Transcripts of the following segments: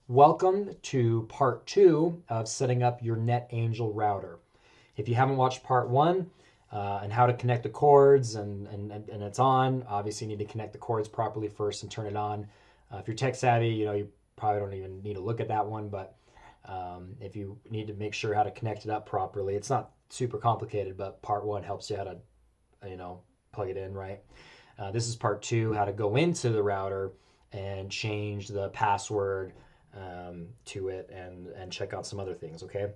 Welcome to part 2 of setting up your NetAngel router. If you haven't watched part 1 and how to connect the cords and it's on, obviously you need to connect the cords properly first and turn it on. If you're tech savvy, you probably don't even need to look at that one, but if you need to make sure how to connect it up properly, it's not super complicated, but part 1 helps you how to, plug it in, right? This is part 2, how to go into the router and change the password to it and check out some other things, okay?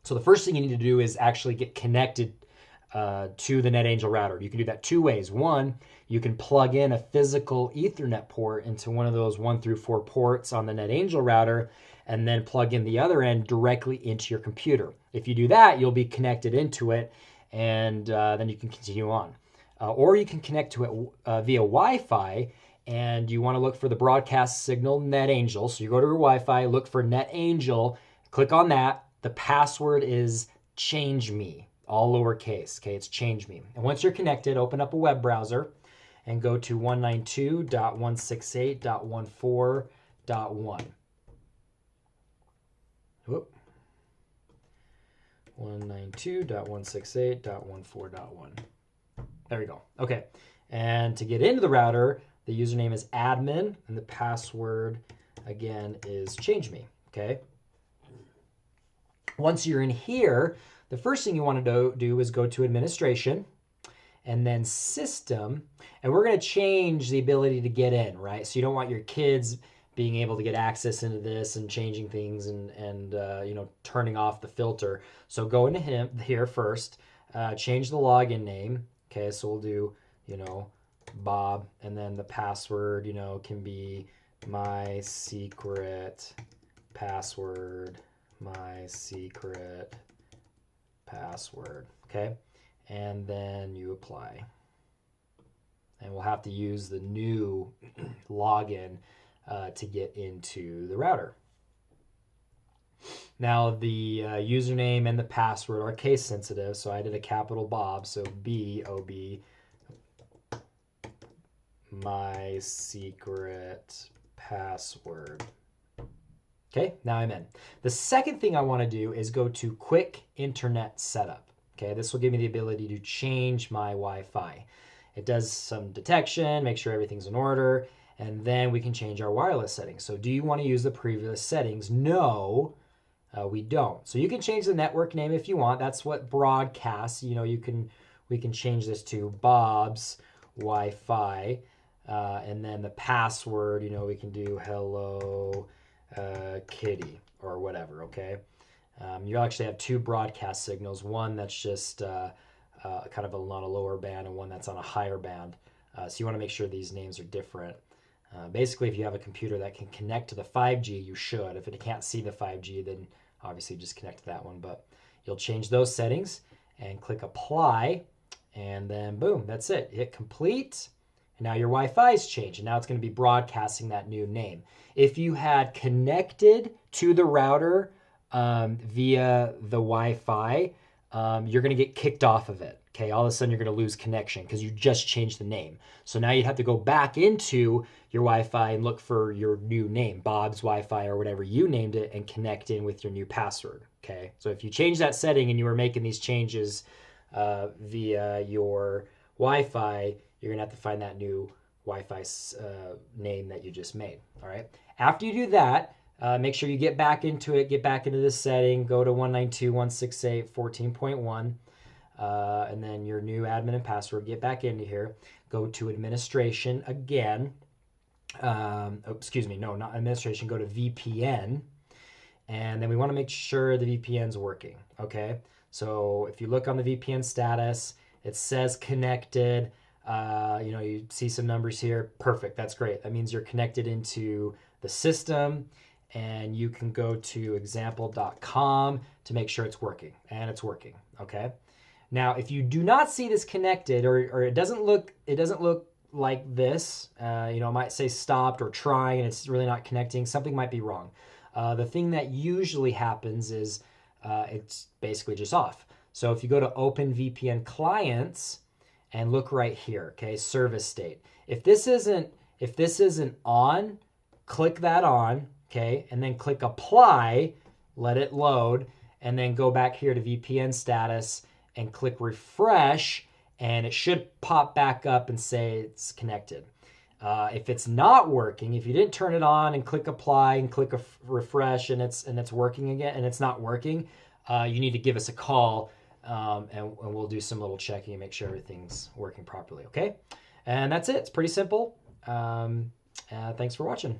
So the first thing you need to do is actually get connected to the NetAngel router. You can do that 2 ways. One, you can plug in a physical Ethernet port into one of those 1 through 4 ports on the NetAngel router and then plug in the other end directly into your computer. If you do that, you'll be connected into it and then you can continue on. Or you can connect to it via Wi-Fi, and you want to look for the broadcast signal NetAngel. So you go to your Wi-Fi, look for NetAngel, click on that. The password is changeme, all lowercase, okay? It's changeme. And once you're connected, open up a web browser and go to 192.168.14.1. Whoop. 192.168.14.1. There we go. Okay. And to get into the router, the username is admin, and the password, again, is changeme, okay? Once you're in here, the first thing you want to do is go to administration, and then system, and we're going to change the ability to get in, right? So you don't want your kids being able to get access into this and changing things and turning off the filter. So go into here first, change the login name, okay? So we'll do, Bob, and then the password, can be my secret password, okay? And then you apply. And we'll have to use the new login to get into the router. Now the username and the password are case sensitive, so I did a capital Bob, so B-O-B, my secret password. Okay, now I'm in. The second thing I want to do is go to quick internet setup. Okay, this will give me the ability to change my Wi-Fi. It does some detection, make sure everything's in order, and then we can change our wireless settings. So do you want to use the previous settings? No, we don't. So you can change the network name if you want. That's what broadcasts, we can change this to Bob's Wi-Fi. And then the password, we can do hello kitty or whatever, okay? You actually have 2 broadcast signals, one that's just kind of on a lower band and one that's on a higher band. So you want to make sure these names are different. Basically, if you have a computer that can connect to the 5G, you should. If it can't see the 5G, then obviously just connect to that one. But you'll change those settings and click apply, and then boom, that's it. Hit complete. And now your Wi-Fi is changed, and now it's going to be broadcasting that new name. If you had connected to the router via the Wi-Fi, you're going to get kicked off of it. Okay, all of a sudden you're going to lose connection because you just changed the name. So now you'd have to go back into your Wi-Fi and look for your new name, Bob's Wi-Fi or whatever you named it, and connect in with your new password. Okay, so if you change that setting and you were making these changes via your Wi-Fi, you're going to have to find that new Wi-Fi name that you just made, all right? After you do that, make sure you get back into it, get back into this setting, go to 192.168.14.1, and then your new admin and password, get back into here, go to administration again. Excuse me, no, not administration, go to VPN, and then we want to make sure the VPN's working, okay? So if you look on the VPN status, it says connected. You see some numbers here. Perfect. That's great. That means you're connected into the system, and you can go to example.com to make sure it's working, and it's working. Okay. Now, if you do not see this connected, or it doesn't look like this, it might say stopped or trying, and it's really not connecting. Something might be wrong. The thing that usually happens is it's basically just off. So if you go to Open VPN Clients and look right here, okay, service state. If this isn't on, click that on, okay, and then click apply, let it load, and then go back here to VPN status and click refresh, and it should pop back up and say it's connected. If it's not working, if you didn't turn it on and click apply and click a refresh and it's working again and it's not working, you need to give us a call, and we'll do some little checking and make sure everything's working properly. Okay, and that's it. It's pretty simple. Thanks for watching.